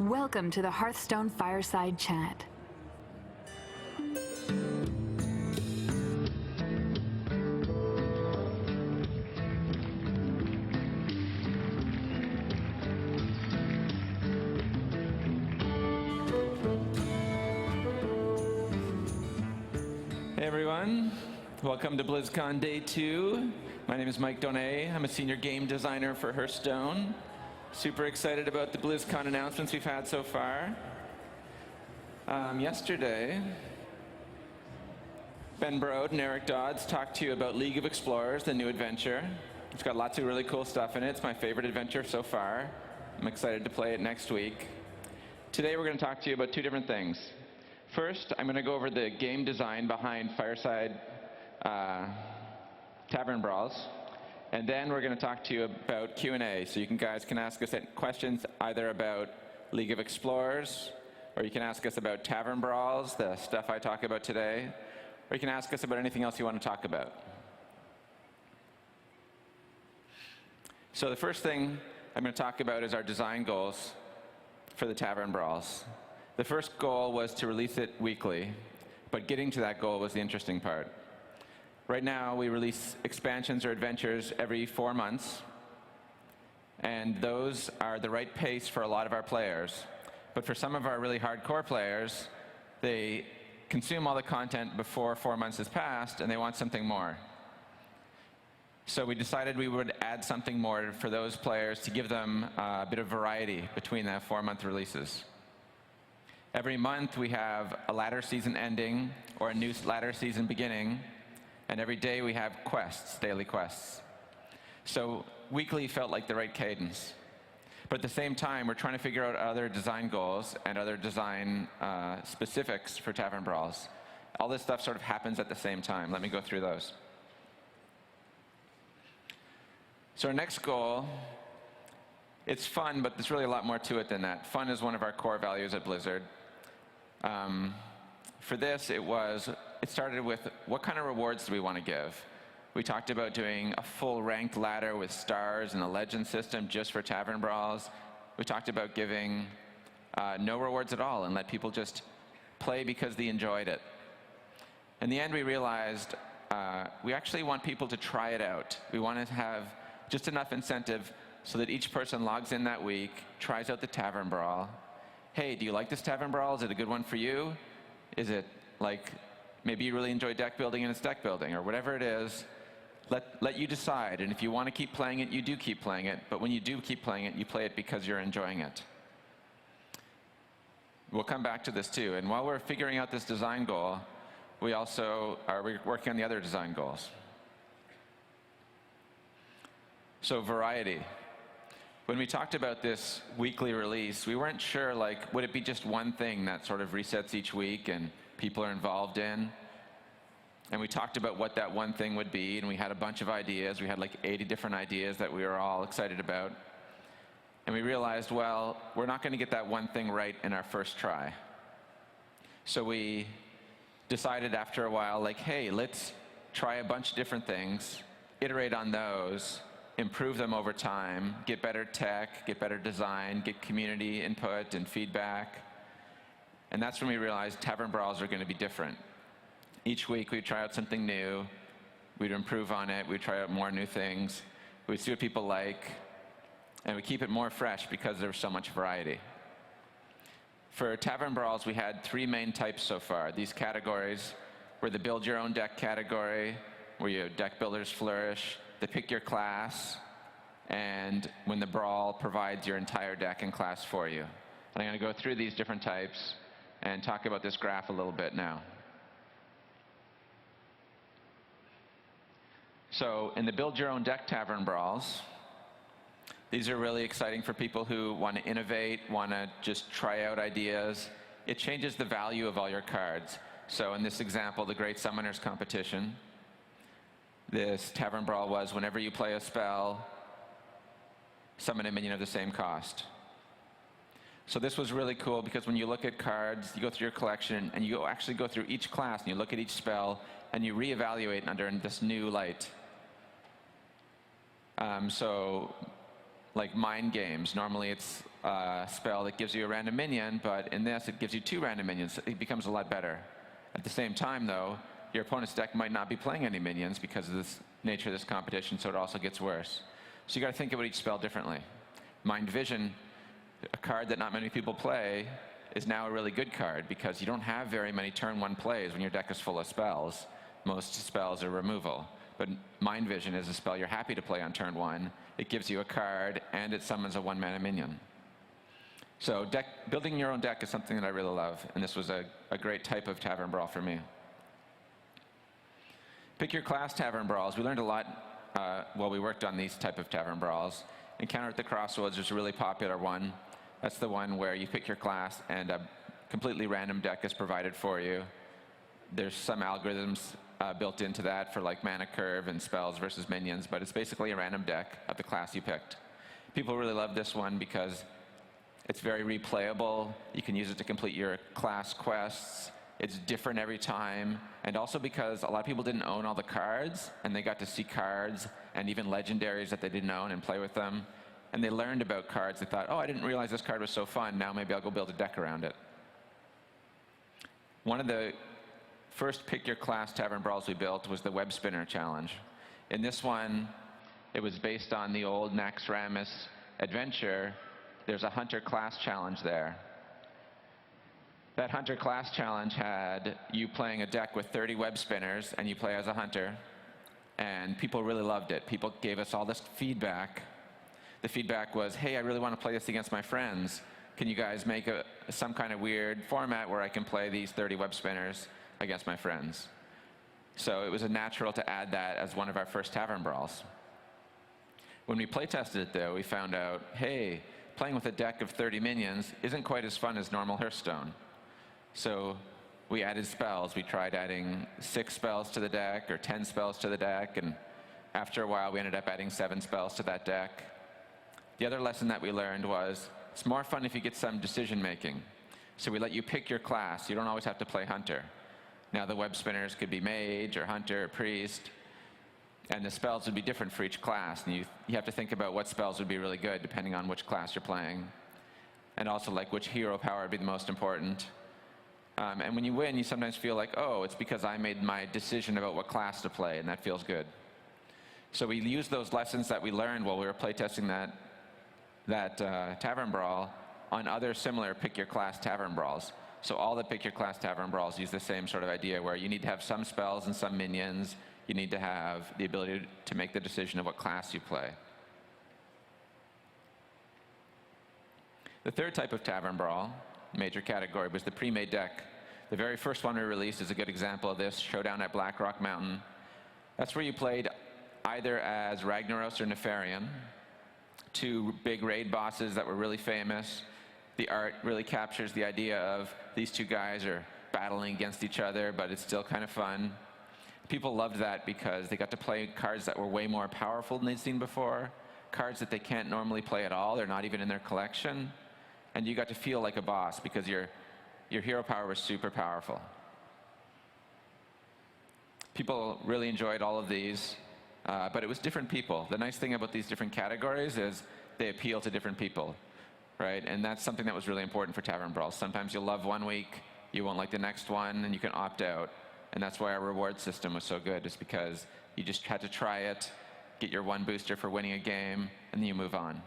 Welcome to the Hearthstone Fireside Chat. Hey everyone, welcome to Blizzcon Day 2. My name is Mike Donay. I'm a senior game designer for Hearthstone. Super excited about the Blizzcon announcements we've had so far. Yesterday, Ben Brode and Eric Dodds talked to you about League of Explorers, the new adventure. It's got lots of really cool stuff in it. It's my favorite adventure so far. I'm excited to play it next week. Today we're going to talk to you about two different things. First, I'm going to go over the game design behind Fireside Tavern Brawls. And then we're going to talk to you about Q&A. So you guys can ask us questions either about League of Explorers, or you can ask us about Tavern Brawls, the stuff I talk about today, or you can ask us about anything else you want to talk about. So the first thing I'm going to talk about is our design goals for the Tavern Brawls. The first goal was to release it weekly, but getting to that goal was the interesting part. Right now, we release expansions or adventures every 4 months, and those are the right pace for a lot of our players. But for some of our really hardcore players, they consume all the content before 4 months has passed, and they want something more. So we decided we would add something more for those players to give them a bit of variety between the 4-month releases. Every month, we have a ladder season ending or a new ladder season beginning. And every day we have quests, daily quests. So weekly felt like the right cadence. But at the same time, we're trying to figure out other design goals and other design specifics for Tavern Brawls. All this stuff sort of happens at the same time. Let me go through those. So our next goal, it's fun, but there's really a lot more to it than that. Fun is one of our core values at Blizzard. For this, it started with what kind of rewards do we want to give? We talked about doing a full ranked ladder with stars and a legend system just for Tavern Brawls. We talked about giving no rewards at all and let people just play because they enjoyed it. In the end, we realized we actually want people to try it out. We want to have just enough incentive so that each person logs in that week, tries out the Tavern Brawl. Hey, do you like this Tavern Brawl? Is it a good one for you? Is it like maybe you really enjoy deck building and it's deck building, or whatever it is, let you decide. And if you want to keep playing it, you do keep playing it. But when you do keep playing it, you play it because you're enjoying it. We'll come back to this too. And while we're figuring out this design goal, we also are working on the other design goals. So variety. When we talked about this weekly release, we weren't sure, like, would it be just one thing that sort of resets each week and people are involved in? And we talked about what that one thing would be, and we had a bunch of ideas. We had like 80 different ideas that we were all excited about. And we realized, well, we're not going to get that one thing right in our first try. So we decided after a while, like, hey, let's try a bunch of different things, iterate on those, improve them over time, get better tech, get better design, get community input and feedback. And that's when we realized Tavern Brawls are going to be different. Each week we'd try out something new, we'd improve on it, we'd try out more new things, we'd see what people like, and we keep it more fresh because there's so much variety. For Tavern Brawls, we had 3 main types so far. These categories were the build your own deck category, where your deck builders flourish, the pick your class, and when the brawl provides your entire deck and class for you. And I'm going to go through these different types and talk about this graph a little bit now. So in the build your own deck Tavern Brawls, these are really exciting for people who want to innovate, want to just try out ideas. It changes the value of all your cards. So in this example, the Great Summoners Competition, this Tavern Brawl was whenever you play a spell, summon a minion of the same cost. So this was really cool because when you look at cards, you go through your collection and you actually go through each class and you look at each spell and you reevaluate under this new light. So like mind games. Normally it's a spell that gives you a random minion, but in this it gives you 2 random minions. It becomes a lot better. At the same time, though, your opponent's deck might not be playing any minions because of this nature of this competition, so it also gets worse. So you got to think about each spell differently. Mind Vision, a card that not many people play, is now a really good card because you don't have very many turn 1 plays when your deck is full of spells. Most spells are removal. But Mind Vision is a spell you're happy to play on turn 1. It gives you a card, and it summons a 1-mana minion. So building your own deck is something that I really love, and this was a great type of Tavern Brawl for me. Pick your class Tavern Brawls. We learned a lot while we worked on these type of Tavern Brawls. Encounter at the Crossroads is a really popular one. That's the one where you pick your class, and a completely random deck is provided for you. There's some algorithms built into that for like mana curve and spells versus minions, but it's basically a random deck of the class you picked. People really love this one because it's very replayable. You can use it to complete your class quests. It's different every time, and also because a lot of people didn't own all the cards, and they got to see cards and even legendaries that they didn't own and play with them. And they learned about cards. They thought, oh, I didn't realize this card was so fun. Now maybe I'll go build a deck around it. One of the first Pick Your Class Tavern Brawls we built was the Web Spinner Challenge. In this one, it was based on the old Naxxramas adventure. There's a Hunter class challenge there. That Hunter class challenge had you playing a deck with 30 web spinners, and you play as a hunter. And people really loved it. People gave us all this feedback. The feedback was, hey, I really want to play this against my friends. Can you guys make some kind of weird format where I can play these 30 web spinners against my friends? So it was natural to add that as one of our first Tavern Brawls. When we play tested it, though, we found out, hey, playing with a deck of 30 minions isn't quite as fun as normal Hearthstone. So we added spells. We tried adding 6 spells to the deck or 10 spells to the deck, and after a while we ended up adding 7 spells to that deck. The other lesson that we learned was it's more fun if you get some decision making. So we let you pick your class. You don't always have to play hunter. Now the web spinners could be mage or hunter or priest, and the spells would be different for each class, and you have to think about what spells would be really good depending on which class you're playing, and also like which hero power would be the most important. And when you win, you sometimes feel like, oh, it's because I made my decision about what class to play, and that feels good. So we used those lessons that we learned while we were playtesting that Tavern Brawl on other similar Pick Your Class Tavern Brawls. So all the Pick Your Class Tavern Brawls use the same sort of idea where you need to have some spells and some minions. You need to have the ability to make the decision of what class you play. The third type of Tavern Brawl, major category, was the pre-made deck. The very first one we released is a good example of this, Showdown at Blackrock Mountain. That's where you played either as Ragnaros or Nefarian, 2 big raid bosses that were really famous. The art really captures the idea of these 2 guys are battling against each other, but it's still kind of fun. People loved that because they got to play cards that were way more powerful than they'd seen before, cards that they can't normally play at all. They're not even in their collection. And you got to feel like a boss because your hero power was super powerful. People really enjoyed all of these, but it was different people. The nice thing about these different categories is they appeal to different people, right? And that's something that was really important for Tavern Brawl. Sometimes you'll love one week, you won't like the next one, and you can opt out. And that's why our reward system was so good, is because you just had to try it, get your 1 booster for winning a game, and then you move on.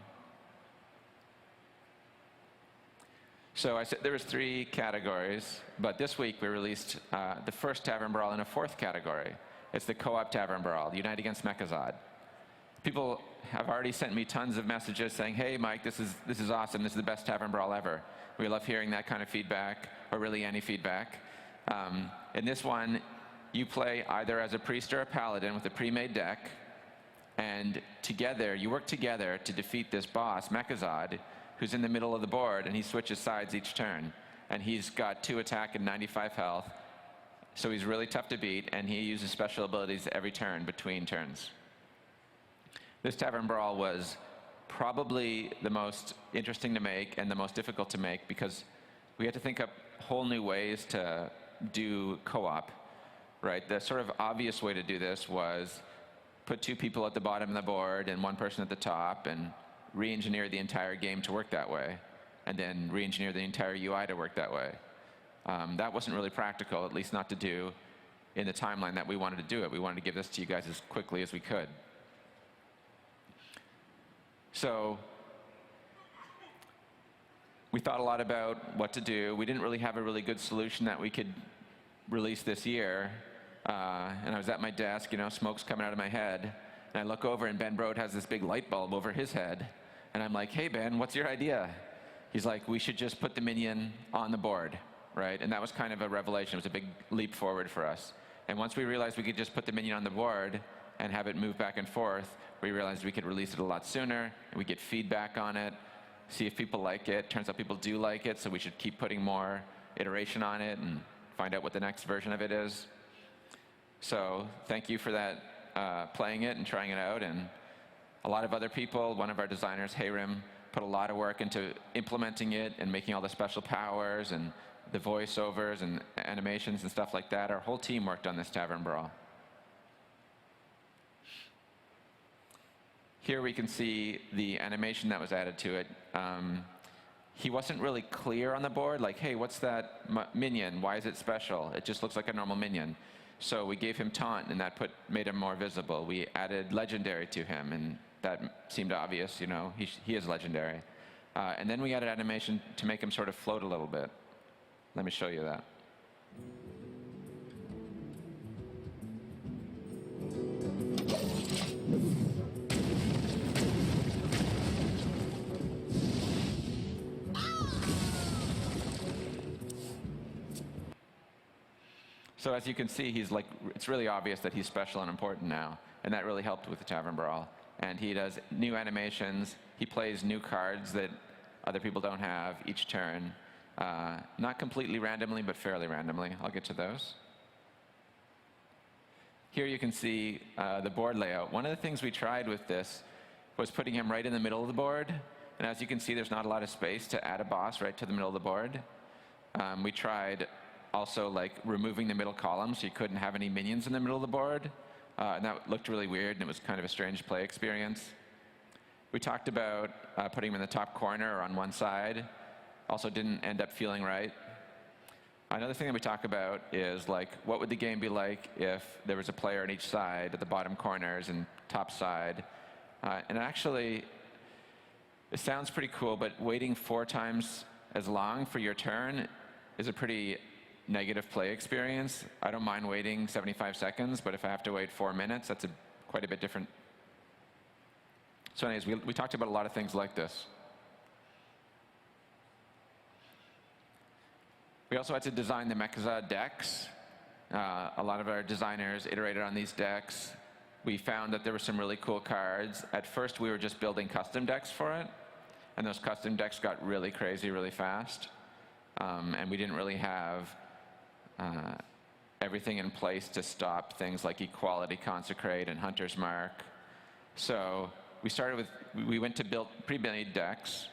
So I said there was 3 categories, but this week we released the first Tavern Brawl in a 4th category. It's the co-op Tavern Brawl, Unite Against Mechazod. People have already sent me tons of messages saying, hey Mike, this is awesome, this is the best Tavern Brawl ever. We love hearing that kind of feedback, or really any feedback. In this one, you play either as a priest or a paladin with a pre-made deck, and together, you work together to defeat this boss, Mechazod, who's in the middle of the board, and he switches sides each turn. And he's got 2 attack and 95 health, so he's really tough to beat, and he uses special abilities every turn between turns. This Tavern Brawl was probably the most interesting to make and the most difficult to make because we had to think up whole new ways to do co-op, right? The sort of obvious way to do this was put 2 people at the bottom of the board and 1 person at the top and re-engineer the entire game to work that way, and then re-engineer the entire UI to work that way. That wasn't really practical, at least not to do in the timeline that we wanted to do it. We wanted to give this to you guys as quickly as we could. So we thought a lot about what to do. We didn't really have a really good solution that we could release this year. And I was at my desk, smoke's coming out of my head. And I look over, and Ben Brode has this big light bulb over his head. And I'm like, hey, Ben, what's your idea? He's like, we should just put the minion on the board, right? And that was kind of a revelation. It was a big leap forward for us. And once we realized we could just put the minion on the board and have it move back and forth, we realized we could release it a lot sooner, and we get feedback on it, see if people like it. Turns out people do like it, so we should keep putting more iteration on it and find out what the next version of it is. So thank you for that, playing it and trying it out. And a lot of other people, one of our designers, Hayrim, put a lot of work into implementing it and making all the special powers and the voiceovers and animations and stuff like that. Our whole team worked on this Tavern Brawl. Here we can see the animation that was added to it. He wasn't really clear on the board, like, hey, what's that minion? Why is it special? It just looks like a normal minion. So we gave him taunt, and that made him more visible. We added legendary to him, and that seemed obvious. He is legendary. And then we added animation to make him sort of float a little bit. Let me show you that. So as you can see, it's really obvious that he's special and important now, and that really helped with the Tavern Brawl. And he does new animations. He plays new cards that other people don't have each turn. Not completely randomly, but fairly randomly. I'll get to those. Here you can see the board layout. One of the things we tried with this was putting him right in the middle of the board. And as you can see, there's not a lot of space to add a boss right to the middle of the board. We tried also removing the middle column so you couldn't have any minions in the middle of the board. And that looked really weird, and it was kind of a strange play experience. We talked about putting him in the top corner or on one side. Also didn't end up feeling right. Another thing that we talk about is what would the game be like if there was a player on each side, at the bottom corners and top side. And actually, it sounds pretty cool, but waiting 4 times as long for your turn is a pretty negative play experience. I don't mind waiting 75 seconds, but if I have to wait 4 minutes, that's quite a bit different. So anyways, we talked about a lot of things like this. We also had to design the Mechazod decks. A lot of our designers iterated on these decks. We found that there were some really cool cards. At first, we were just building custom decks for it, and those custom decks got really crazy really fast. And we didn't really have everything in place to stop things like Equality, Consecrate, and Hunter's Mark. So we went to build pre-made decks,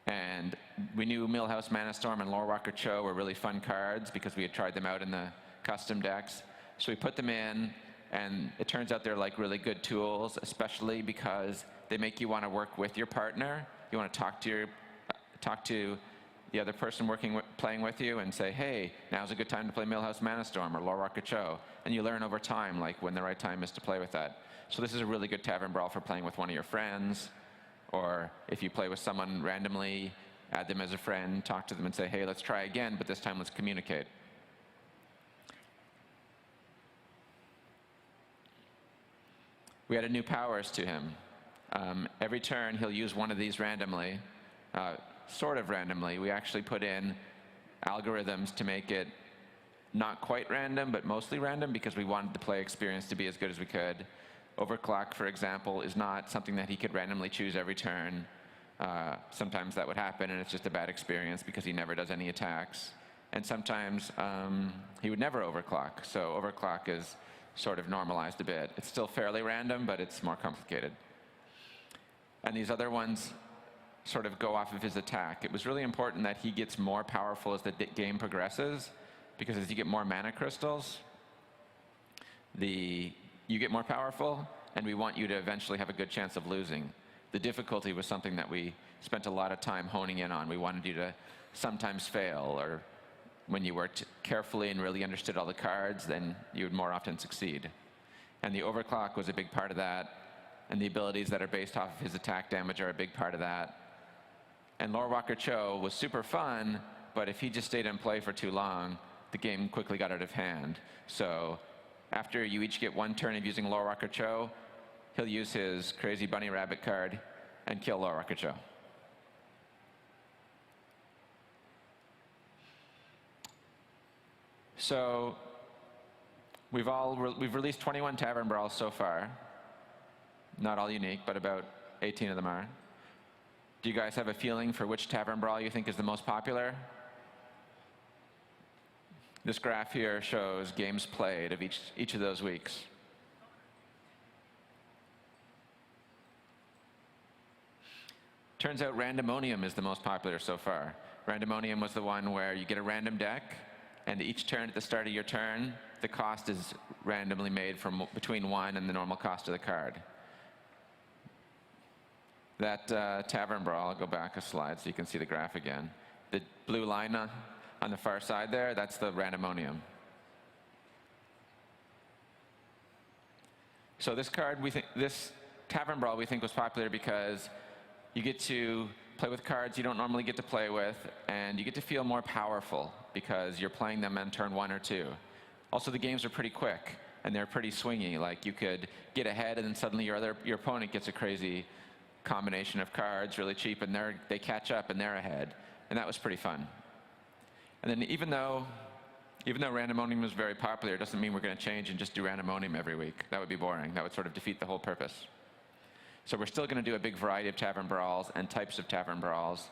and we knew Millhouse Manastorm and Lorewalker Cho were really fun cards because we had tried them out in the custom decks. So we put them in, and it turns out they're really good tools, especially because they make you want to work with your partner. You want to talk to the other person playing with you and say, hey, now's a good time to play Millhouse Manastorm or Lorewalker Cho. And you learn over time when the right time is to play with that. So this is a really good Tavern Brawl for playing with one of your friends, or if you play with someone randomly, add them as a friend, talk to them and say, hey, let's try again, but this time let's communicate. We added new powers to him. Every turn, he'll use one of these randomly, sort of randomly. We actually put in algorithms to make it not quite random, but mostly random, because we wanted the play experience to be as good as we could. Overclock, for example, is not something that he could randomly choose every turn. Sometimes that would happen, and it's just a bad experience because he never does any attacks. And sometimes he would never overclock. So overclock is sort of normalized a bit. It's still fairly random, but it's more complicated. And these other ones sort of go off of his attack. It was really important that he gets more powerful as the game progresses, because as you get more mana crystals, you get more powerful, and we want you to eventually have a good chance of losing. The difficulty was something that we spent a lot of time honing in on. We wanted you to sometimes fail, or when you worked carefully and really understood all the cards, then you would more often succeed. And the overclock was a big part of that, and the abilities that are based off of his attack damage are a big part of that. And Lore Walker Cho was super fun, but if he just stayed in play for too long, the game quickly got out of hand. So after you each get one turn of using Lore Walker Cho, he'll use his Crazy Bunny Rabbit card and kill Lore Walker Cho. So we've released 21 Tavern Brawls so far. Not all unique, but about 18 of them are. Do you guys have a feeling for which Tavern Brawl you think is the most popular? This graph here shows games played of each of those weeks. Turns out Randomonium is the most popular so far. Randomonium was the one where you get a random deck, and each turn at the start of your turn, the cost is randomly made from between 1 and the normal cost of the card. That Tavern Brawl, I'll go back a slide so you can see the graph again. The blue line on the far side there, that's the Randomonium. So this card, this Tavern Brawl we think was popular because you get to play with cards you don't normally get to play with, and you get to feel more powerful because you're playing them on turn 1 or 2. Also, the games are pretty quick, and they're pretty swingy. Like, you could get ahead, and then suddenly your opponent gets a crazy combination of cards really cheap, and they catch up, and they're ahead. And that was pretty fun. And then even though Randomonium was very popular, it doesn't mean we're going to change and just do Randomonium every week. That would be boring. That would sort of defeat the whole purpose. So we're still going to do a big variety of Tavern Brawls and types of Tavern Brawls.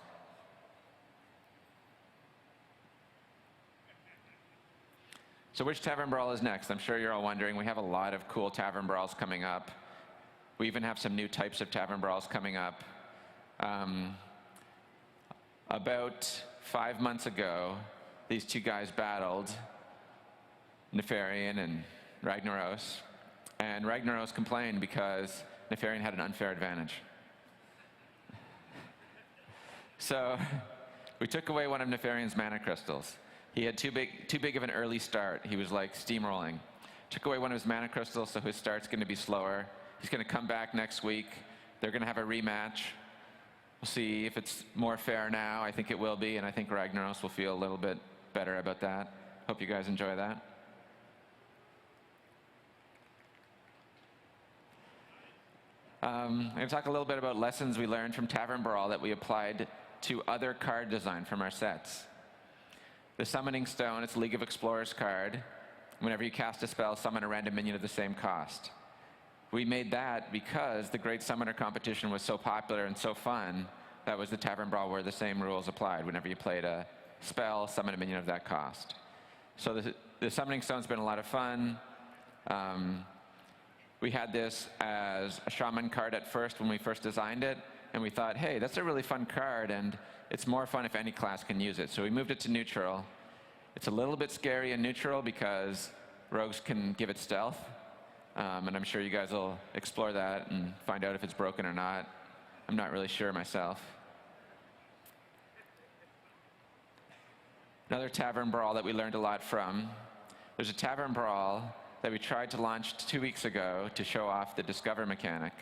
So which Tavern Brawl is next? I'm sure you're all wondering. We have a lot of cool Tavern Brawls coming up. We even have some new types of Tavern Brawls coming up. About 5 months ago, these two guys battled, Nefarian and Ragnaros. And Ragnaros complained because Nefarian had an unfair advantage. So we took away one of Nefarian's mana crystals. He had too big of an early start. He was like steamrolling. Took away one of his mana crystals, so his start's going to be slower. He's going to come back next week. They're going to have a rematch. We'll see if it's more fair now. I think it will be, and I think Ragnaros will feel a little bit better about that. Hope you guys enjoy that. I'm going to talk a little bit about lessons we learned from Tavern Brawl that we applied to other card design from our sets. The Summoning Stone, it's a League of Explorers card. Whenever you cast a spell, summon a random minion of the same cost. We made that because the Great Summoner competition was so popular and so fun. That was the Tavern Brawl where the same rules applied. Whenever you played a spell, summon a minion of that cost. So the Summoning Stone's been a lot of fun. We had this as a shaman card at first when we first designed it, and we thought, hey, that's a really fun card, and it's more fun if any class can use it. So we moved it to neutral. It's a little bit scary in neutral because rogues can give it stealth, and I'm sure you guys will explore that and find out if it's broken or not. I'm not really sure myself. Another Tavern Brawl that we learned a lot from, there's a Tavern Brawl that we tried to launch 2 weeks ago to show off the Discover mechanic.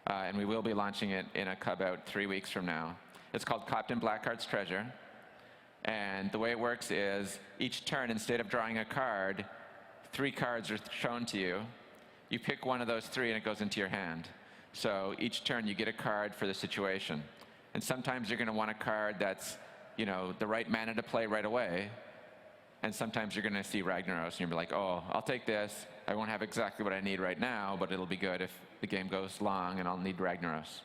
And we will be launching it in about 3 weeks from now. It's called Captain Blackheart's Treasure. And the way it works is each turn, instead of drawing a card, 3 cards are shown to you. You pick one of those 3 and it goes into your hand. So each turn you get a card for the situation. And sometimes you're going to want a card that's, the right mana to play right away. And sometimes you're going to see Ragnaros and you'll be like, oh, I'll take this. I won't have exactly what I need right now, but it'll be good if the game goes long and I'll need Ragnaros.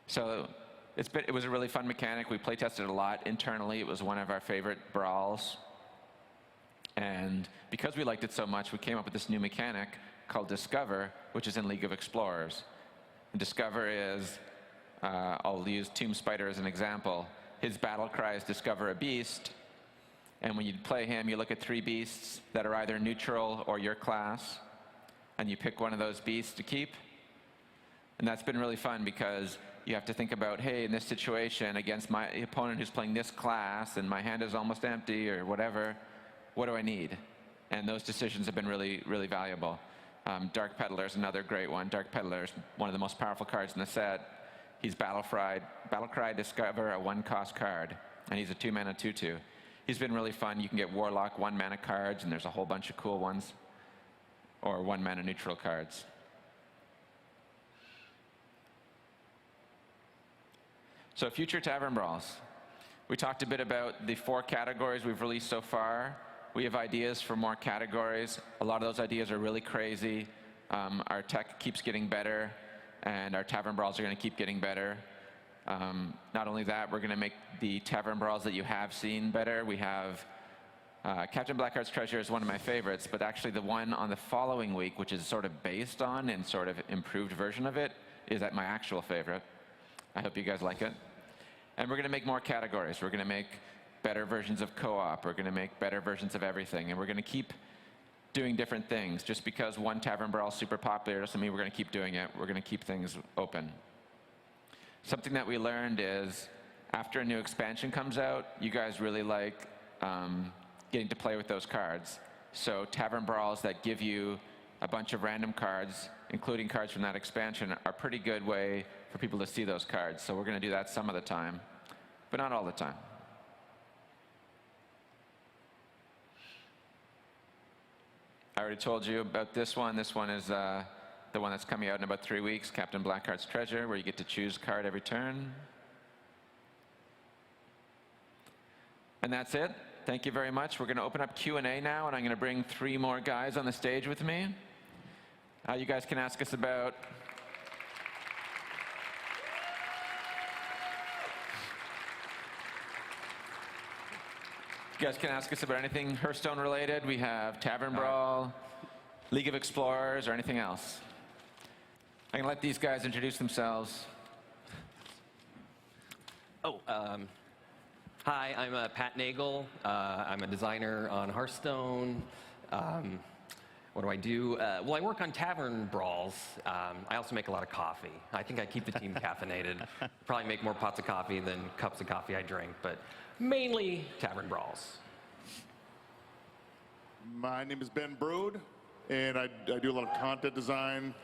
So it was a really fun mechanic. We play tested it a lot internally. It was one of our favorite brawls. And because we liked it so much, we came up with this new mechanic called Discover, which is in League of Explorers. And Discover is, I'll use Tomb Spider as an example. His battle cry is Discover a Beast. And when you play him, you look at 3 beasts that are either neutral or your class, and you pick one of those beasts to keep. And that's been really fun because you have to think about, hey, in this situation against my opponent who's playing this class and my hand is almost empty or whatever, what do I need? And those decisions have been really, really valuable. Dark Peddler is another great one. Dark Peddler is one of the most powerful cards in the set. He's Battlecry Discover, a 1-cost card, and he's a 2-mana 2/2. He's been really fun. You can get Warlock 1-mana cards, and there's a whole bunch of cool ones, or 1-mana neutral cards. So future Tavern Brawls. We talked a bit about the 4 categories we've released so far. We have ideas for more categories. A lot of those ideas are really crazy. Our tech keeps getting better, and our Tavern Brawls are going to keep getting better. Not only that, we're going to make the Tavern Brawls that you have seen better. We have Captain Blackheart's Treasure is one of my favorites, but actually the one on the following week, which is sort of based on and sort of improved version of it, is my actual favorite. I hope you guys like it. And we're going to make more categories. We're going to make better versions of co-op. We're going to make better versions of everything. And we're going to keep doing different things. Just because one Tavern Brawl is super popular doesn't mean we're going to keep doing it. We're going to keep things open. Something that we learned is after a new expansion comes out, you guys really like getting to play with those cards. So Tavern Brawls that give you a bunch of random cards, including cards from that expansion, are a pretty good way for people to see those cards. So we're going to do that some of the time, but not all the time. I already told you about this one. This one is the one that's coming out in about 3 weeks, Captain Blackheart's Treasure, where you get to choose a card every turn. And that's it. Thank you very much. We're going to open up Q&A now, and I'm going to bring 3 more guys on the stage with me. You guys can ask us about anything Hearthstone related. We have Tavern Brawl, League of Explorers, or anything else. I'm going to let these guys introduce themselves. Hi, I'm Pat Nagel. I'm a designer on Hearthstone. What do I do? Well, I work on Tavern Brawls. I also make a lot of coffee. I think I keep the team caffeinated. Probably make more pots of coffee than cups of coffee I drink, but mainly Tavern Brawls. My name is Ben Broad, and I do a lot of content design,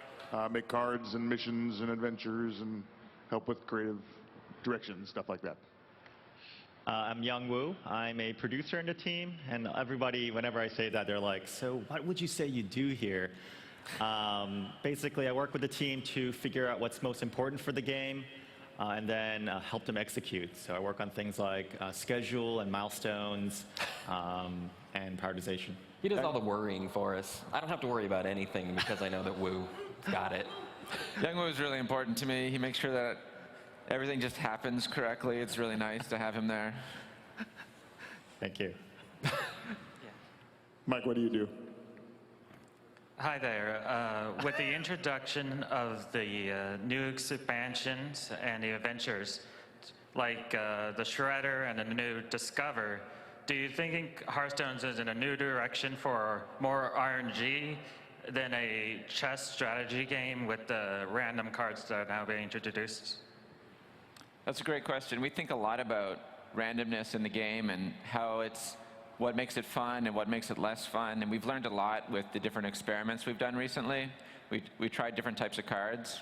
make cards and missions and adventures, and help with creative direction, stuff like that. I'm Young Woo. I'm a producer in the team, and everybody, whenever I say that, they're like, so what would you say you do here? Basically, I work with the team to figure out what's most important for the game, and then help them execute. So I work on things like schedule and milestones and prioritization. He does all the worrying for us. I don't have to worry about anything because I know that Woo got it. Young Woo is really important to me. He makes sure that everything just happens correctly. It's really nice to have him there. Thank you. Mike, what do you do? Hi there. With the introduction of the new expansions and the adventures, like the Shredder and the new Discover, do you think Hearthstone is in a new direction for more RNG than a chess strategy game with the random cards that are now being introduced? That's a great question. We think a lot about randomness in the game and how it's what makes it fun and what makes it less fun. And we've learned a lot with the different experiments we've done recently. We tried different types of cards.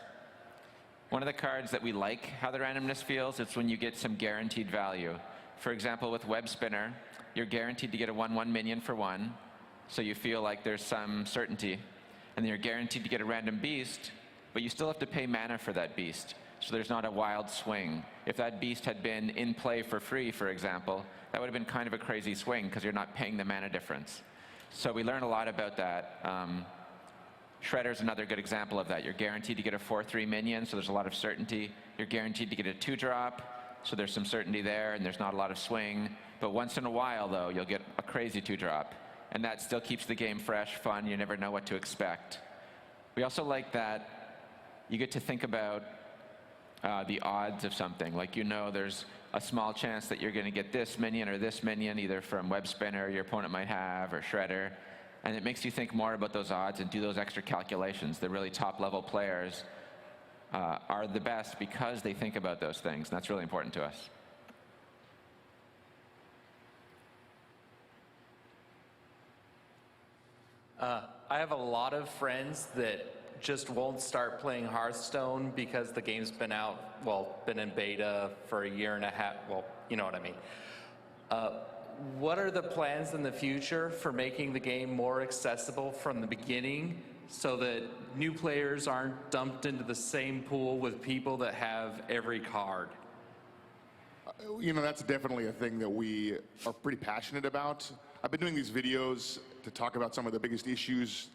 One of the cards that we like how the randomness feels, it's when you get some guaranteed value. For example, with Web Spinner, you're guaranteed to get a 1/1 minion for 1, so you feel like there's some certainty. And then you're guaranteed to get a random beast, but you still have to pay mana for that beast. So there's not a wild swing. If that beast had been in play for free, for example, that would have been kind of a crazy swing because you're not paying the mana difference. So we learned a lot about that. Shredder's another good example of that. You're guaranteed to get a 4/3 minion, so there's a lot of certainty. You're guaranteed to get a 2-drop, so there's some certainty there, and there's not a lot of swing. But once in a while, though, you'll get a crazy 2-drop. And that still keeps the game fresh, fun. You never know what to expect. We also like that you get to think about the odds of something. Like, you know, there's a small chance that you're going to get this minion or this minion, either from Web Spinner your opponent might have, or Shredder. And it makes you think more about those odds and do those extra calculations. The really top-level players are the best because they think about those things. And that's really important to us. I have a lot of friends that just won't start playing Hearthstone because the game's been out, well, been in beta for a year and a half. Well, you know what I mean. What are the plans in the future for making the game more accessible from the beginning so that new players aren't dumped into the same pool with people that have every card? You know, that's definitely a thing that we are pretty passionate about. I've been doing these videos to talk about some of the biggest issues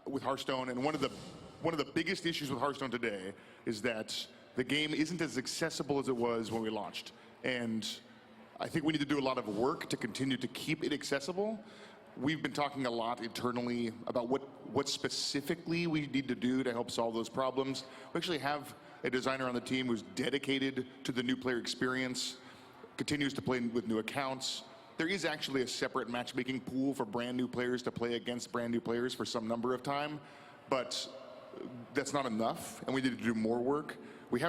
with Hearthstone, and one of the biggest issues with Hearthstone today is that the game isn't as accessible as it was when we launched. And I think we need to do a lot of work to continue to keep it accessible. We've been talking a lot internally about what specifically we need to do to help solve those problems. We actually have a designer on the team who's dedicated to the new player experience, continues to play with new accounts. There is actually a separate matchmaking pool for brand new players to play against brand new players for some number of time, but that's not enough, and we need to do more work. We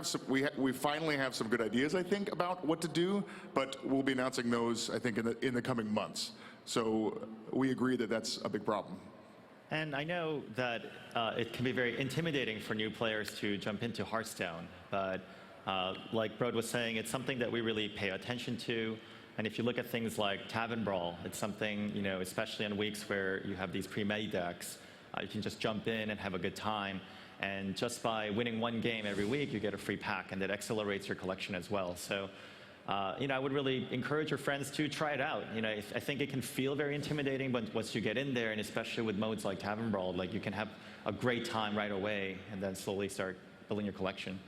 finally have some good ideas, I think, about what to do, but we'll be announcing those, I think, in the coming months. So we agree that that's a big problem. And I know that it can be very intimidating for new players to jump into Hearthstone, but like Brode was saying, it's something that we really pay attention to. And if you look at things like Tavern Brawl, it's something, you know, especially on weeks where you have these pre-made decks, you can just jump in and have a good time. And just by winning one game every week, you get a free pack, and that accelerates your collection as well. So, you know, I would really encourage your friends to try it out. You know, I think it can feel very intimidating, but once you get in there, and especially with modes like Tavern Brawl, like you can have a great time right away, and then slowly start building your collection.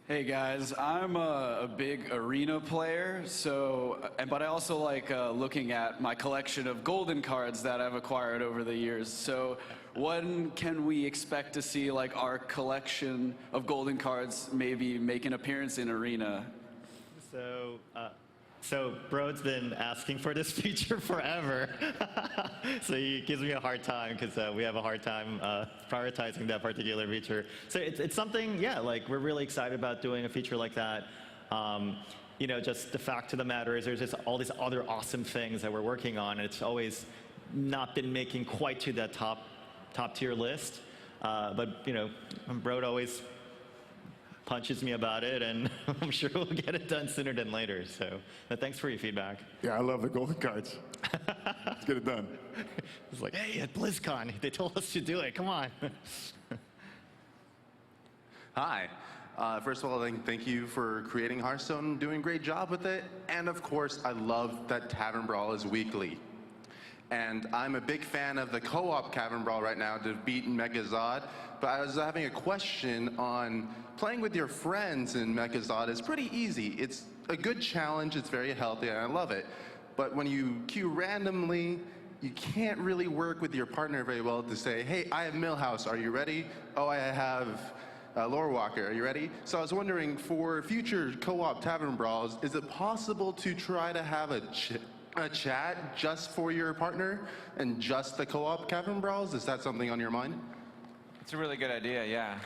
Hey guys, I'm a big arena player, but I also like looking at my collection of golden cards that I've acquired over the years. So when can we expect to see like our collection of golden cards maybe make an appearance in arena? So Brode's been asking for this feature forever. So he gives me a hard time because we have a hard time prioritizing that particular feature. So it's something, yeah, like we're really excited about doing a feature like that. You know, just the fact of the matter is there's just all these other awesome things that we're working on, and it's always not been making quite to that top tier list. But, you know, Brode always punches me about it, and I'm sure we'll get it done sooner than later. So thanks for your feedback. Yeah, I love the golden cards. Let's get it done. It's like, hey, at Blizzcon, they told us to do it. Come on. Hi. First of all, thank you for creating Hearthstone, doing a great job with it. And of course, I love that Tavern Brawl is weekly. And I'm a big fan of the co-op Tavern Brawl right now to beat Megazod. But I was having a question on playing with your friends in Megazod is pretty easy. It's a good challenge, it's very healthy, and I love it. But when you queue randomly, you can't really work with your partner very well to say, hey, I have Millhouse, are you ready? Oh, I have Lore Walker, are you ready? So I was wondering, for future co-op Tavern Brawls, is it possible to try to have a chat just for your partner and just the co-op Tavern Brawls? Is that something on your mind? It's a really good idea, yeah.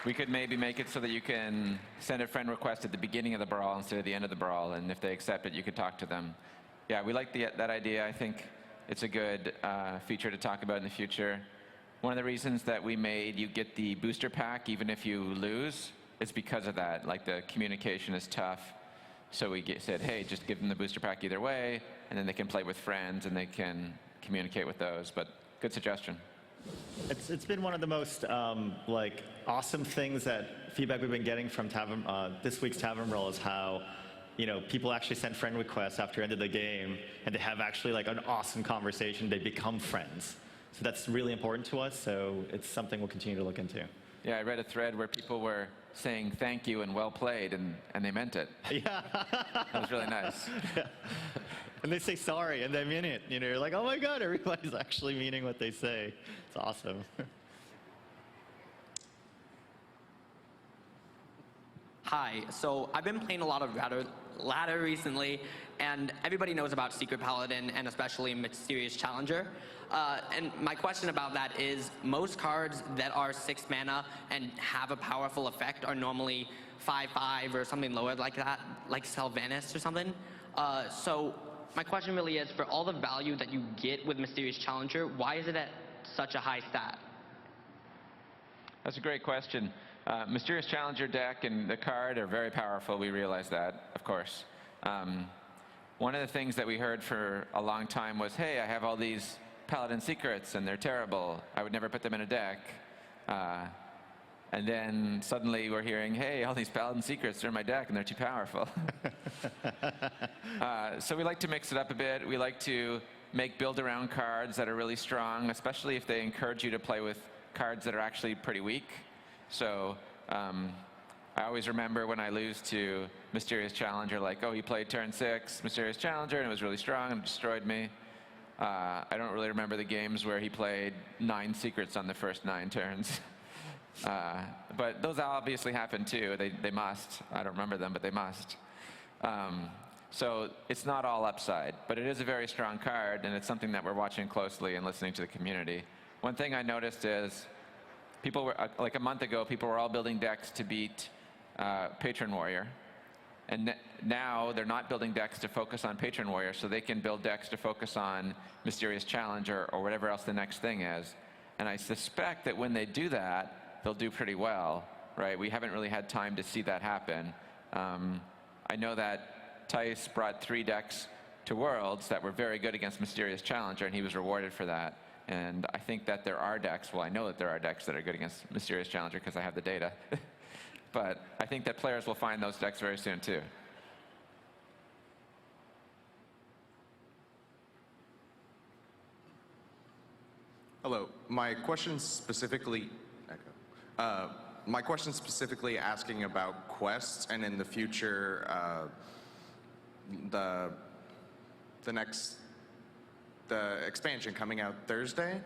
We could maybe make it so that you can send a friend request at the beginning of the brawl instead of the end of the brawl, and if they accept it, you could talk to them. Yeah, we like that idea. I think it's a good feature to talk about in the future. One of the reasons that we made you get the booster pack even if you lose is because of that. Like, the communication is tough. So we said, hey, just give them the booster pack either way, and then they can play with friends and they can communicate with those. But good suggestion. It's been one of the most like awesome things that feedback we've been getting from this week's Tavern Brawl is how, you know, people actually send friend requests after end of the game, and they have actually like an awesome conversation. They become friends. So that's really important to us. So it's something we'll continue to look into. Yeah, I read a thread where people were saying thank you and well played, and they meant it. Yeah. That was really nice. Yeah. And they say sorry, and they mean it. You know, you're like, oh my God, everybody's actually meaning what they say. It's awesome. hi. So I've been playing a lot of ladder recently, and everybody knows about Secret Paladin and especially Mysterious Challenger. And my question about that is, most cards that are 6 mana and have a powerful effect are normally 5/5 or something lower like that, like Sylvanas or something. So my question really is, for all the value that you get with Mysterious Challenger, why is it at such a high stat? That's a great question. Mysterious Challenger deck and the card are very powerful. We realize that, of course. One of the things that we heard for a long time was, hey, I have all these Paladin secrets and they're terrible. I would never put them in a deck. And then suddenly we're hearing, hey, all these Paladin secrets are in my deck and they're too powerful. So we like to mix it up a bit. We like to make build-around cards that are really strong, especially if they encourage you to play with cards that are actually pretty weak. So I always remember when I lose to Mysterious Challenger, like, oh, he played turn 6 Mysterious Challenger and it was really strong and destroyed me. I don't really remember the games where he played 9 secrets on the first 9 turns. But those obviously happen too. They must. I don't remember them, but they must. So it's not all upside, but it is a very strong card, and it's something that we're watching closely and listening to the community. One thing I noticed is people were, like a month ago, people were all building decks to beat Patron Warrior. And now they're not building decks to focus on Patron Warrior, so they can build decks to focus on Mysterious Challenger or whatever else the next thing is. And I suspect that when they do that, they'll do pretty well, right? We haven't really had time to see that happen. I know that Tice brought 3 decks to Worlds that were very good against Mysterious Challenger, and he was rewarded for that. And I think that there are decks, well, I know that there are decks that are good against Mysterious Challenger because I have the data. But I think that players will find those decks very soon, too. Hello. My question specifically asking about quests, and in the future, the expansion coming out Thursday.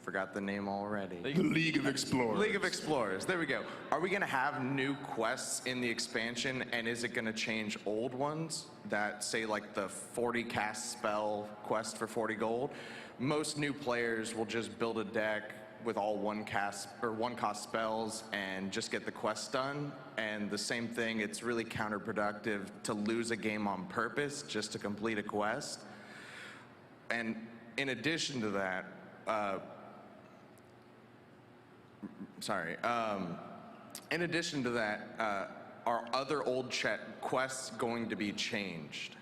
Forgot the name already. The League of Explorers. League of Explorers. There we go. Are we going to have new quests in the expansion, and is it going to change old ones that say like the 40 cast spell quest for 40 gold? Most new players will just build a deck with all one cost spells and just get the quest done. And the same thing, it's really counterproductive to lose a game on purpose just to complete a quest. And in addition to that, are other old quests going to be changed?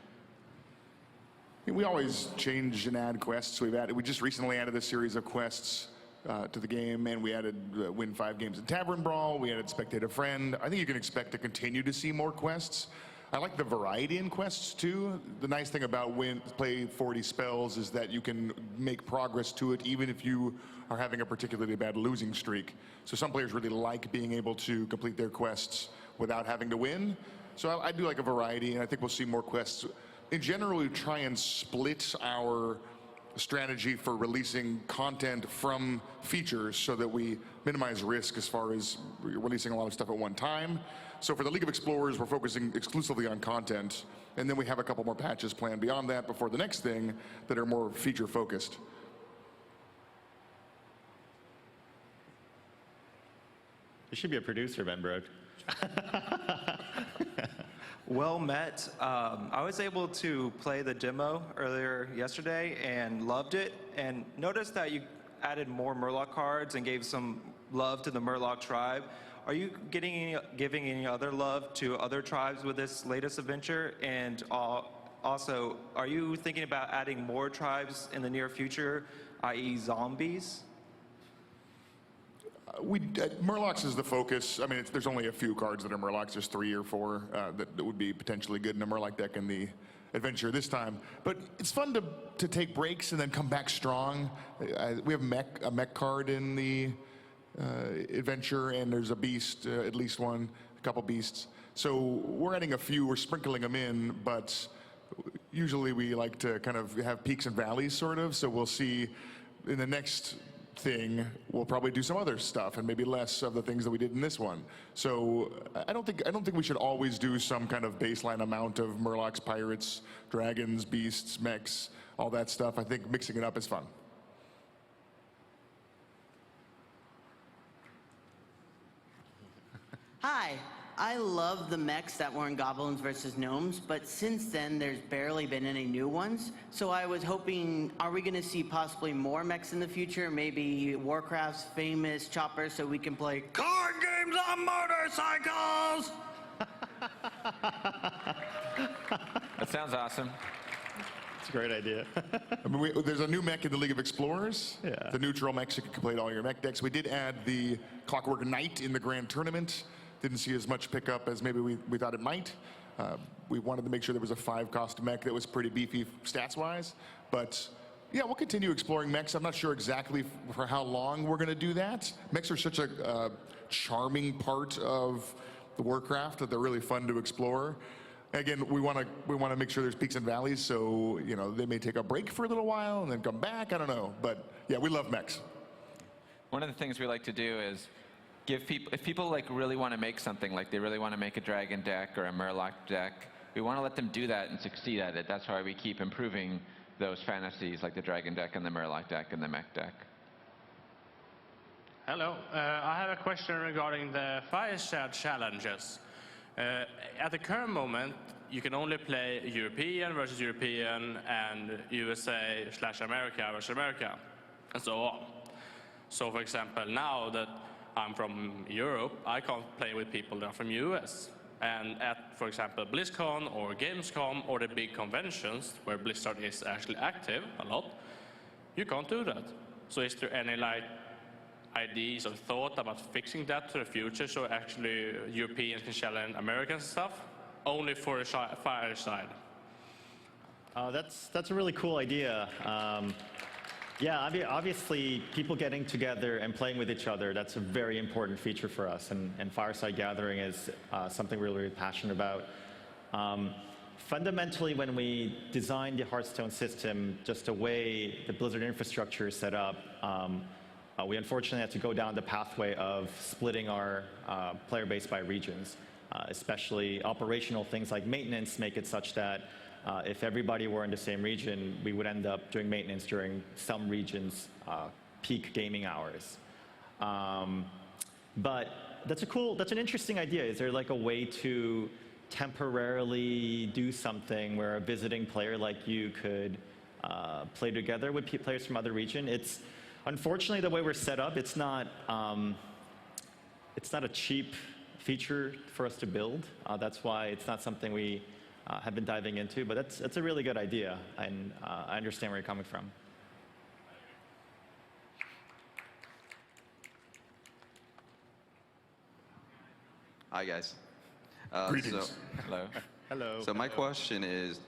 We always change and add quests. We just recently added a series of quests to the game, and we added win 5 games in Tavern Brawl. We added Spectate a Friend. I think you can expect to continue to see more quests. I like the variety in quests too. The nice thing about play 40 spells is that you can make progress to it even if you are having a particularly bad losing streak. So some players really like being able to complete their quests without having to win. So I do like a variety, and I think we'll see more quests. In general, we try and split our strategy for releasing content from features so that we minimize risk as far as releasing a lot of stuff at one time. So for the League of Explorers, we're focusing exclusively on content, and then we have a couple more patches planned beyond that before the next thing that are more feature focused. You should be a producer, Ben Brode. Well met. I was able to play the demo earlier yesterday and loved it, and noticed that you added more Murloc cards and gave some love to the Murloc tribe. Are you giving any other love to other tribes with this latest adventure? And also, are you thinking about adding more tribes in the near future, i.e. zombies? Murlocs is the focus. I mean, there's only a few cards that are Murlocs. There's 3 or 4 that would be potentially good in a Murloc deck in the adventure this time. But it's fun to take breaks and then come back strong. We have a mech card in the adventure, and there's a beast, at least one, a couple beasts. So we're adding a few, we're sprinkling them in, but usually we like to kind of have peaks and valleys, sort of. So we'll see in the next thing, we'll probably do some other stuff and maybe less of the things that we did in this one. So I don't think we should always do some kind of baseline amount of Murlocs, pirates, dragons, beasts, mechs, all that stuff. I think mixing it up is fun. Hi, I love the mechs that were in Goblins vs. Gnomes, but since then there's barely been any new ones. So I was hoping, are we going to see possibly more mechs in the future? Maybe Warcraft's famous choppers so we can play card games on motorcycles? That sounds awesome. It's a great idea. I mean, there's a new mech in the League of Explorers. Yeah. The neutral mechs, you can complete all your mech decks. We did add the Clockwork Knight in the Grand Tournament. Didn't see as much pickup as maybe we thought it might. We wanted to make sure there was a 5-cost mech that was pretty beefy stats-wise. But yeah, we'll continue exploring mechs. I'm not sure exactly for how long we're going to do that. Mechs are such a charming part of the Warcraft that they're really fun to explore. Again, we want to make sure there's peaks and valleys, so they may take a break for a little while and then come back. I don't know, but yeah, we love mechs. One of the things we like to do is give people, if people like really want to make something, like they really want to make a dragon deck or a Murloc deck, we want to let them do that and succeed at it. That's why we keep improving those fantasies like the dragon deck and the Murloc deck and the mech deck. Hello, I have a question regarding the Fireside challenges. At the current moment, you can only play European versus European and USA/America versus America, and so on. So for example, now that I'm from Europe, I can't play with people that are from US. And at, for example, Blizzcon or Gamescom or the big conventions where Blizzard is actually active a lot, you can't do that. So is there any ideas or thought about fixing that to the future so actually Europeans can challenge Americans and stuff? Only for a Fireside. That's a really cool idea. Yeah, obviously, people getting together and playing with each other, that's a very important feature for us, and Fireside Gathering is something we're really passionate about. Fundamentally, when we designed the Hearthstone system, just the way the Blizzard infrastructure is set up, we unfortunately had to go down the pathway of splitting our player base by regions, especially operational things like maintenance make it such that if everybody were in the same region, we would end up doing maintenance during some regions' peak gaming hours. But that's an interesting idea. Is there like a way to temporarily do something where a visiting player like you could play together with players from other regions? It's unfortunately the way we're set up. It's not a cheap feature for us to build. That's why it's not something we have been diving into, but that's a really good idea, and I understand where you're coming from. Hi, guys. Greetings. Hello. Hello. So my question is,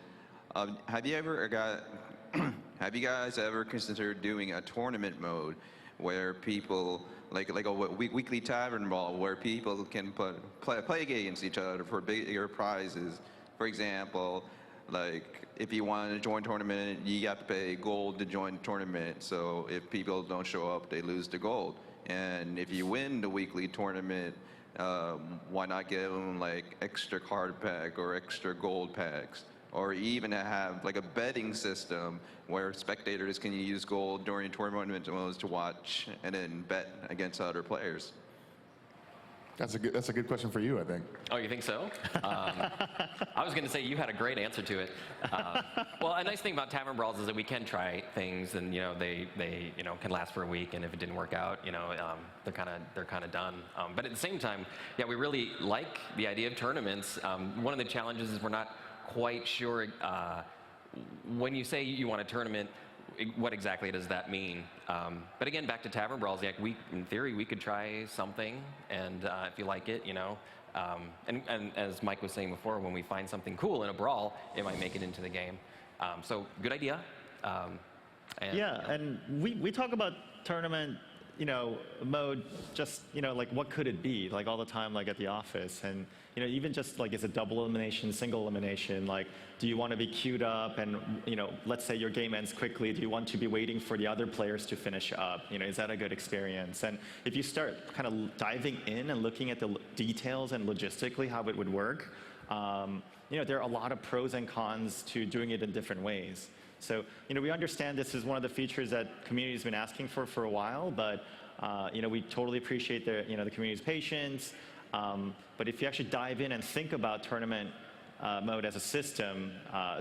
have you guys ever considered doing a tournament mode where people, like a weekly Tavern Brawl, where people can play against each other for bigger prizes? For example, like if you want to join a tournament, you have to pay gold to join the tournament. So if people don't show up, they lose the gold. And if you win the weekly tournament, why not give them like extra card pack or extra gold packs? Or even have like a betting system where spectators can use gold during tournament modes to watch and then bet against other players. That's a good question for you, I think. Oh, you think so? I was going to say you had a great answer to it. Well, a nice thing about Tavern Brawls is that we can try things, and they can last for a week, and if it didn't work out, they're kind of done. But at the same time, yeah, we really like the idea of tournaments. One of the challenges is we're not quite sure when you say you want a tournament, what exactly does that mean? But again, back to Tavern Brawls, like in theory, we could try something, and if you like it, and as Mike was saying before, when we find something cool in a brawl, it might make it into the game. So good idea. And we talk about tournament mode, just, like what could it be? Like all the time, like at the office. And, even just like, is it double elimination, single elimination? Like, do you want to be queued up and, let's say your game ends quickly. Do you want to be waiting for the other players to finish up? Is that a good experience? And if you start kind of diving in and looking at the details and logistically how it would work, there are a lot of pros and cons to doing it in different ways. So, we understand this is one of the features that community's been asking for a while, but, we totally appreciate the community's patience. But if you actually dive in and think about tournament mode as a system,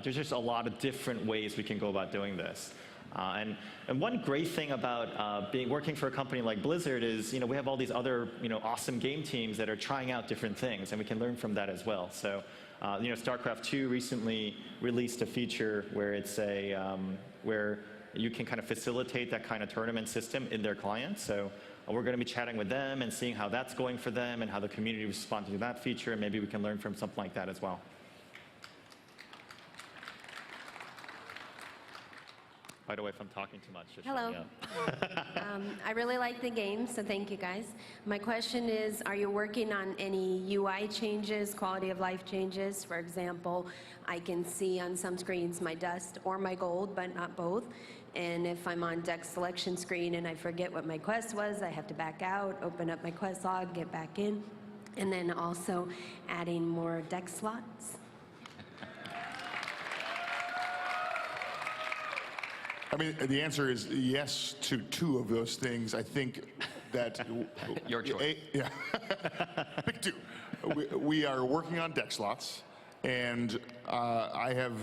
there's just a lot of different ways we can go about doing this. And one great thing about working for a company like Blizzard is, we have all these other, awesome game teams that are trying out different things, and we can learn from that as well. So, StarCraft 2 recently released a feature where it's where you can kind of facilitate that kind of tournament system in their client. So we're going to be chatting with them and seeing how that's going for them and how the community responds to that feature, and maybe we can learn from something like that as well. By the way, if I'm talking too much, just Hello. I really like the game, so thank you guys. My question is, are you working on any UI changes, quality of life changes? For example, I can see on some screens my dust or my gold, but not both. And if I'm on deck selection screen and I forget what my quest was, I have to back out, open up my quest log, get back in. And then also adding more deck slots. I mean, the answer is yes to 2 of those things. I think that... Your choice. Yeah. Pick 2. We are working on deck slots, and I have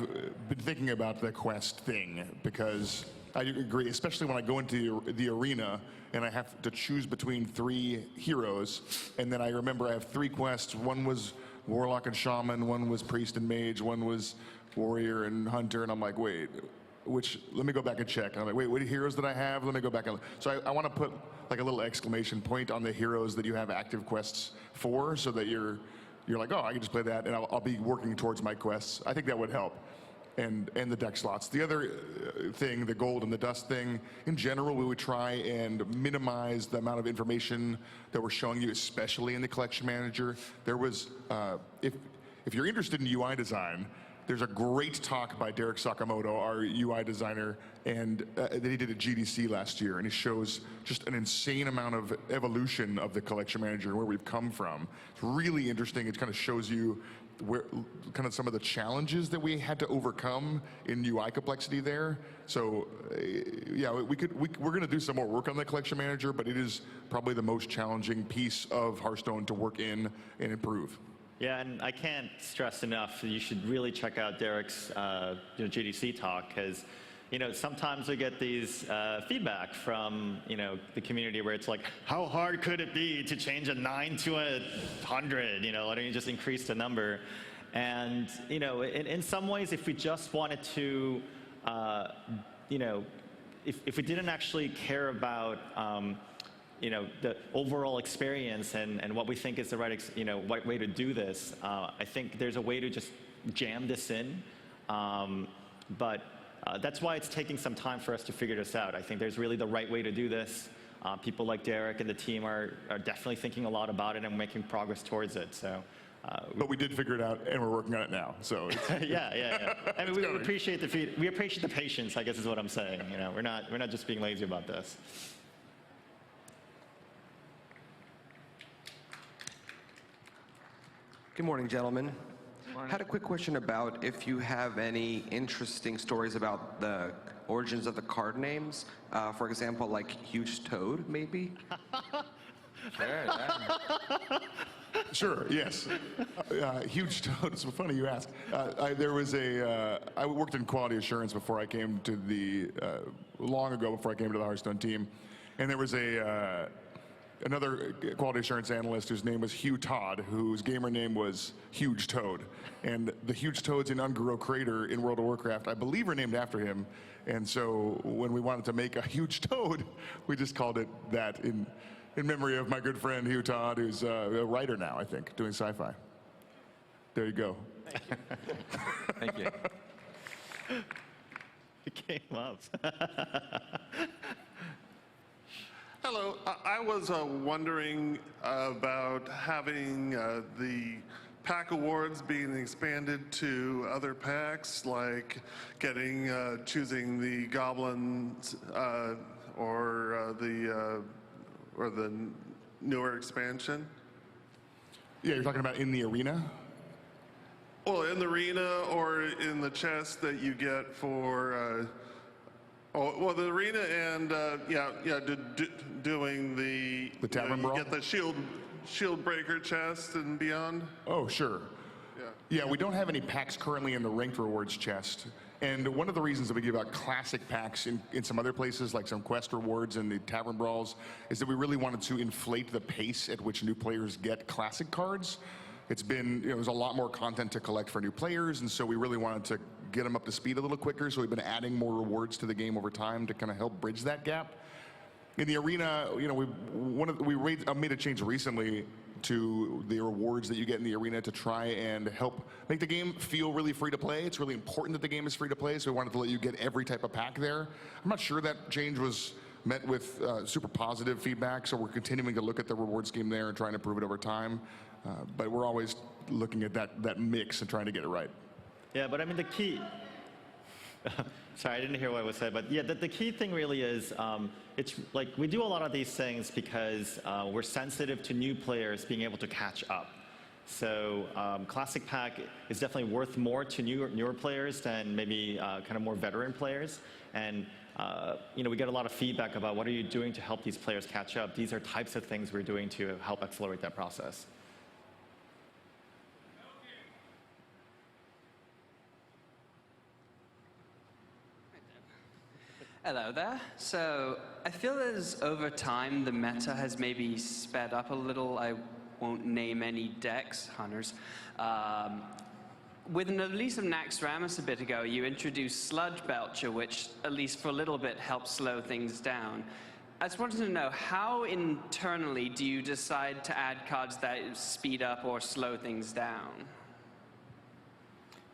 been thinking about the quest thing, because I agree, especially when I go into the arena and I have to choose between 3 heroes, and then I remember I have 3 quests. One was Warlock and Shaman, one was Priest and Mage, one was Warrior and Hunter, and I'm like, wait... let me go back and check. I'm like, wait, what heroes did I have? Let me go back and so I want to put like a little exclamation point on the heroes that you have active quests for, so that you're like, oh, I can just play that, and I'll be working towards my quests. I think that would help, and the deck slots. The other thing, the gold and the dust thing, in general, we would try and minimize the amount of information that we're showing you, especially in the collection manager. There was, if you're interested in UI design, there's a great talk by Derek Sakamoto, our UI designer, and that he did at GDC last year, and he shows just an insane amount of evolution of the collection manager and where we've come from. It's really interesting. It kind of shows you where kind of some of the challenges that we had to overcome in UI complexity there. So yeah, we're going to do some more work on the collection manager, but it is probably the most challenging piece of Hearthstone to work in and improve. Yeah, and I can't stress enough that you should really check out Derek's GDC talk, because sometimes we get these feedback from the community where it's like, how hard could it be to change a 9 to a 100? Why don't you just increase the number? And in some ways, if we just wanted to, if we didn't actually care about the overall experience and what we think is the right way to do this, I think there's a way to just jam this in. But that's why it's taking some time for us to figure this out. I think there's really the right way to do this. People like Derek and the team are definitely thinking a lot about it and making progress towards it. So. But we did figure it out, and we're working on it now. So it's yeah. I mean, we appreciate the patience, I guess is what I'm saying. We're not just being lazy about this. Good morning, gentlemen. Had a quick question about if you have any interesting stories about the origins of the card names. For example, like Huge Toad, maybe? Sure, yeah. Sure, yes. Huge Toad, it's funny you ask. I worked in quality assurance before I came to long ago before I came to the Hearthstone team. And there was another quality assurance analyst whose name was Hugh Todd, whose gamer name was Huge Toad. And the huge toads in Unguro Crater in World of Warcraft, I believe, are named after him. And so when we wanted to make a huge toad, we just called it that in memory of my good friend Hugh Todd, who's a writer now, I think, doing sci-fi. There you go. Thank you. It came up. Hello. I was wondering about having the pack awards being expanded to other packs, like choosing the goblins or the newer expansion. Yeah, you're talking about in the arena? Well, in the arena or in the chest that you get for, the arena and doing the Tavern Brawl? You get the shield breaker chest and beyond. Oh, sure. Yeah, we don't have any packs currently in the ranked rewards chest. And one of the reasons that we give out classic packs in some other places, like some quest rewards and the Tavern Brawls, is that we really wanted to inflate the pace at which new players get classic cards. It's been, there's a lot more content to collect for new players, and so we really wanted to get them up to speed a little quicker, so we've been adding more rewards to the game over time to kind of help bridge that gap. In the arena, we made a change recently to the rewards that you get in the arena to try and help make the game feel really free to play. It's really important that the game is free to play, so we wanted to let you get every type of pack there. I'm not sure that change was met with super positive feedback, so we're continuing to look at the rewards scheme there and trying to improve it over time. But we're always looking at that mix and trying to get it right. Yeah, but I mean the key. Sorry, I didn't hear what was said, but yeah, the key thing really is it's like we do a lot of these things because we're sensitive to new players being able to catch up. So Classic Pack is definitely worth more to newer players than maybe kind of more veteran players. And we get a lot of feedback about what are you doing to help these players catch up. These are types of things we're doing to help accelerate that process. Hello there. So I feel as over time the meta has maybe sped up a little. I won't name any decks, hunters. With the release of Naxxramas a bit ago, you introduced Sludge Belcher, which at least for a little bit helps slow things down. I just wanted to know, how internally do you decide to add cards that speed up or slow things down?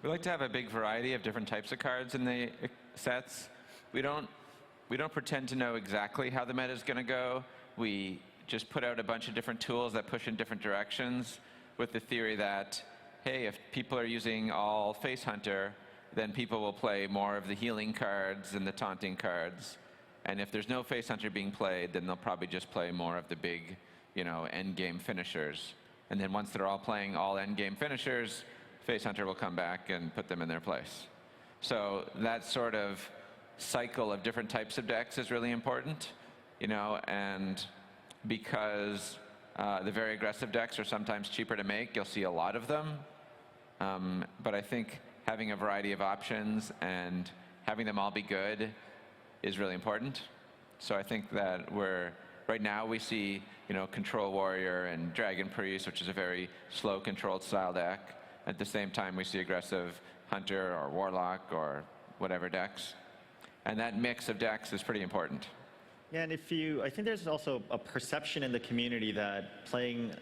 We like to have a big variety of different types of cards in the sets. We don't pretend to know exactly how the meta is going to go. We just put out a bunch of different tools that push in different directions with the theory that, hey, if people are using all Face Hunter, then people will play more of the healing cards and the taunting cards. And if there's no Face Hunter being played, then they'll probably just play more of the big, end game finishers. And then once they're all playing all end game finishers, Face Hunter will come back and put them in their place. So that sort of cycle of different types of decks is really important, and because the very aggressive decks are sometimes cheaper to make, you'll see a lot of them. But I think having a variety of options and having them all be good is really important. So I think that right now we see, Control Warrior and Dragon Priest, which is a very slow controlled style deck. At the same time, we see aggressive Hunter or Warlock or whatever decks. And that mix of decks is pretty important. Yeah, and I think there's also a perception in the community that playing,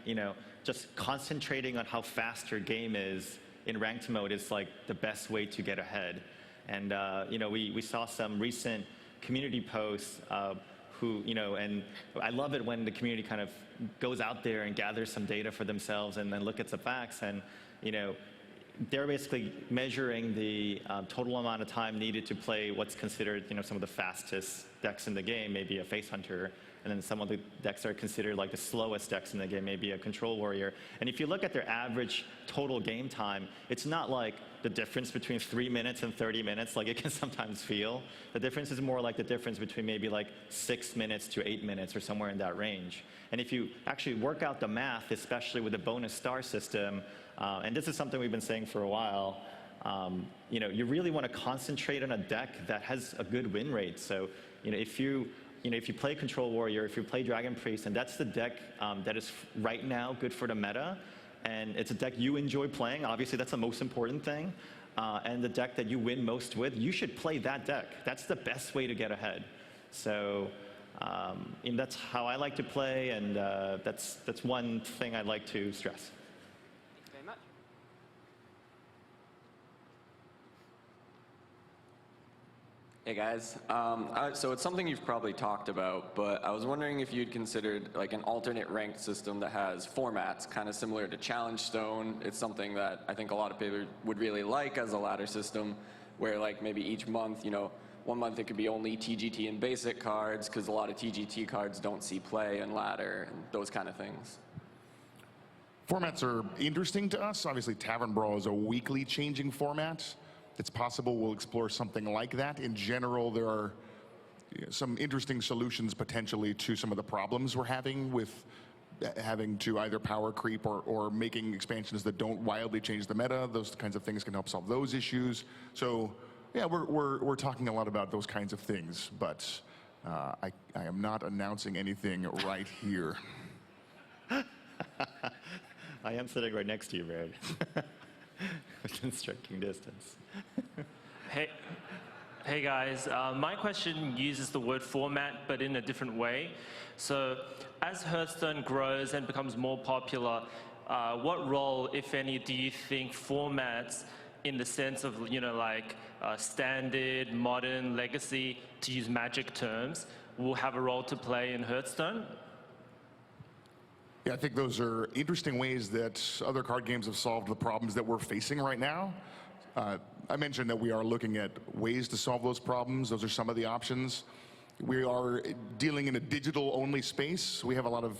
just concentrating on how fast your game is in ranked mode is like the best way to get ahead. And, we saw some recent community posts and I love it when the community kind of goes out there and gathers some data for themselves and then look at some facts and, they're basically measuring the total amount of time needed to play what's considered, some of the fastest decks in the game, maybe a Face Hunter, and then some of the decks are considered like the slowest decks in the game, maybe a Control Warrior. And if you look at their average total game time, it's not like the difference between 3 minutes and 30 minutes like it can sometimes feel. The difference is more like the difference between maybe like 6 minutes to 8 minutes or somewhere in that range. And if you actually work out the math, especially with the bonus star system, and this is something we've been saying for a while, you really want to concentrate on a deck that has a good win rate. So, if you play Control Warrior, if you play Dragon Priest, and that's the deck that is right now good for the meta, and it's a deck you enjoy playing, obviously that's the most important thing, and the deck that you win most with, you should play that deck. That's the best way to get ahead. So, and that's how I like to play, and that's one thing I'd like to stress. Hey guys, so it's something you've probably talked about, but I was wondering if you'd considered like an alternate ranked system that has formats kind of similar to Challenge Stone. It's something that I think a lot of people would really like as a ladder system, where like maybe each month, you know, one month it could be only TGT and basic cards, because a lot of TGT cards don't see play in ladder and those kind of things. Formats are interesting to us. Obviously, Tavern Brawl is a weekly changing format. It's possible we'll explore something like that. In general, there are some interesting solutions potentially to some of the problems we're having with having to either power creep or making expansions that don't wildly change the meta. Those kinds of things can help solve those issues. So yeah, we're talking a lot about those kinds of things, but I am not announcing anything right here. I am sitting right next to you, Baird. Within striking distance. Hey guys, my question uses the word format, but in a different way. So as Hearthstone grows and becomes more popular, what role, if any, do you think formats in the sense of, you know, like standard, modern, legacy, to use Magic terms, will have a role to play in Hearthstone? Yeah, I think those are interesting ways that other card games have solved the problems that we're facing right now. I mentioned that we are looking at ways to solve those problems. Those are some of the options. We are dealing in a digital-only space. We have a lot of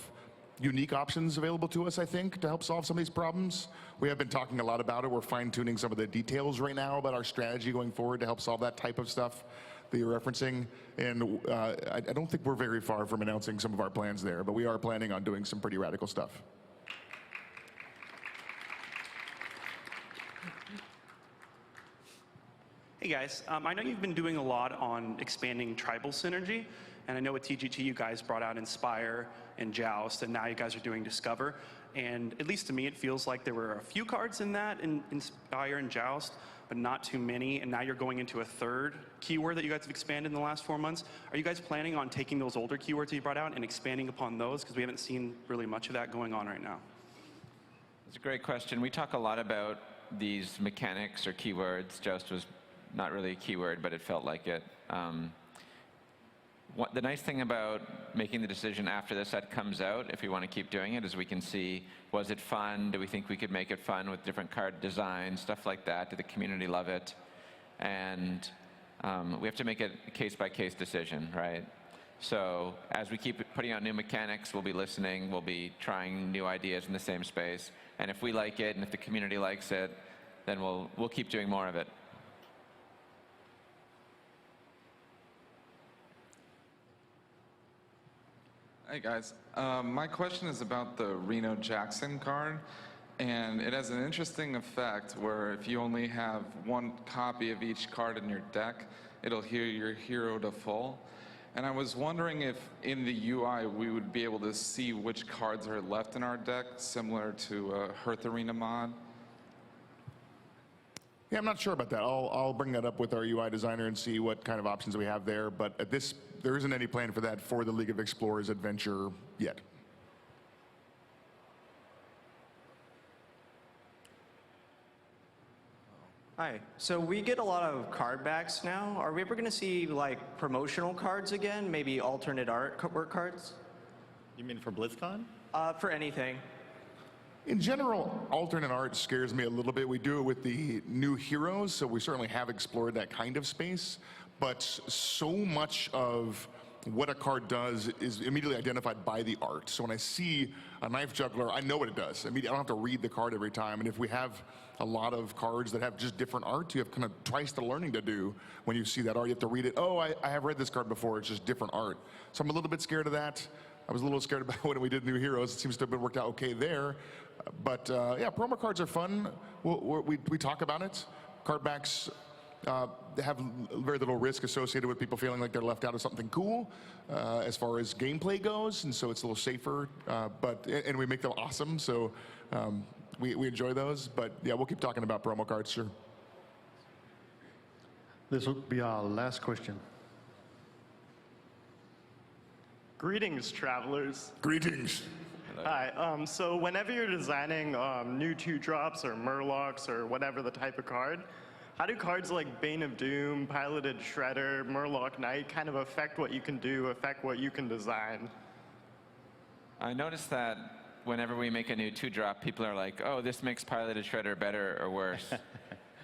unique options available to us, I think, to help solve some of these problems. We have been talking a lot about it. We're fine-tuning some of the details right now about our strategy going forward to help solve that type of stuff that you're referencing. And I don't think we're very far from announcing some of our plans there, but we are planning on doing some pretty radical stuff. Hey guys, I know you've been doing a lot on expanding tribal synergy, and I know with TGT you guys brought out Inspire and Joust, and now you guys are doing Discover. And at least to me, it feels like there were a few cards in that, in Inspire and Joust, but not too many, and now you're going into a third keyword that you guys have expanded in the last 4 months. Are you guys planning on taking those older keywords that you brought out and expanding upon those? Because we haven't seen really much of that going on right now. It's a great question. We talk a lot about these mechanics or keywords. Joust was not really a keyword, but it felt like it. The nice thing about making the decision after the set comes out, if we want to keep doing it, is we can see, was it fun? Do we think we could make it fun with different card designs, stuff like that? Did the community love it? And we have to make a case-by-case decision, right? So as we keep putting out new mechanics, we'll be listening, we'll be trying new ideas in the same space. And if we like it, and if the community likes it, then we'll keep doing more of it. Hey guys, my question is about the Reno Jackson card, and it has an interesting effect where if you only have one copy of each card in your deck, it'll heal your hero to full. And I was wondering if in the UI we would be able to see which cards are left in our deck, similar to a Hearth Arena mod. Yeah, I'm not sure about that. I'll bring that up with our UI designer and see what kind of options we have there. But at this, there isn't any plan for that for the League of Explorers adventure yet. Hi. So we get a lot of card backs now. Are we ever going to see like promotional cards again? Maybe alternate artwork cards? You mean for Blizzcon? For anything. In general, alternate art scares me a little bit. We do it with the new heroes, so we certainly have explored that kind of space. But so much of what a card does is immediately identified by the art. So when I see a knife juggler, I know what it does. I mean, I don't have to read the card every time. And if we have a lot of cards that have just different art, you have kind of twice the learning to do when you see that art. You have to read it. Oh, I have read this card before. It's just different art. So I'm a little bit scared of that. I was a little scared about when we did New Heroes. It seems to have been worked out okay there. But yeah, promo cards are fun. We talk about it. Card backs have very little risk associated with people feeling like they're left out of something cool as far as gameplay goes, and so it's a little safer. And we make them awesome, so we enjoy those. But yeah, we'll keep talking about promo cards, sure. This will be our last question. Greetings, travelers. Greetings. Hi. So whenever you're designing new 2-drops or Murlocs or whatever the type of card, how do cards like Bane of Doom, Piloted Shredder, Murloc Knight kind of affect what you can do, affect what you can design? I noticed that whenever we make a new 2-drop, people are like, oh, this makes Piloted Shredder better or worse.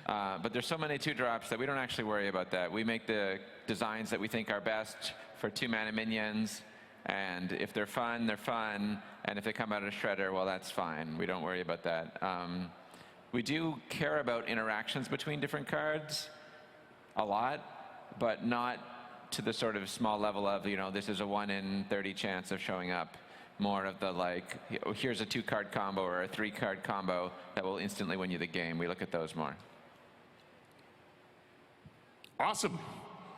But there's so many 2-drops that we don't actually worry about that. We make the designs that we think are best for 2-mana minions, and if they're fun, they're fun, and if they come out of Shredder, well, that's fine. We don't worry about that. We do care about interactions between different cards a lot, but not to the sort of small level of, you know, this is a 1 in 30 chance of showing up. More of the like, here's a 2-card combo or a 3-card combo that will instantly win you the game. We look at those more. Awesome.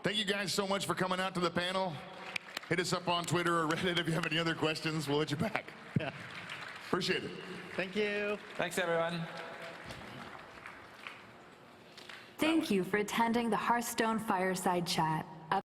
Thank you guys so much for coming out to the panel. Hit us up on Twitter or Reddit if you have any other questions. We'll hit you back. Yeah. Appreciate it. Thank you. Thanks, everyone. Thank you for attending the Hearthstone Fireside Chat.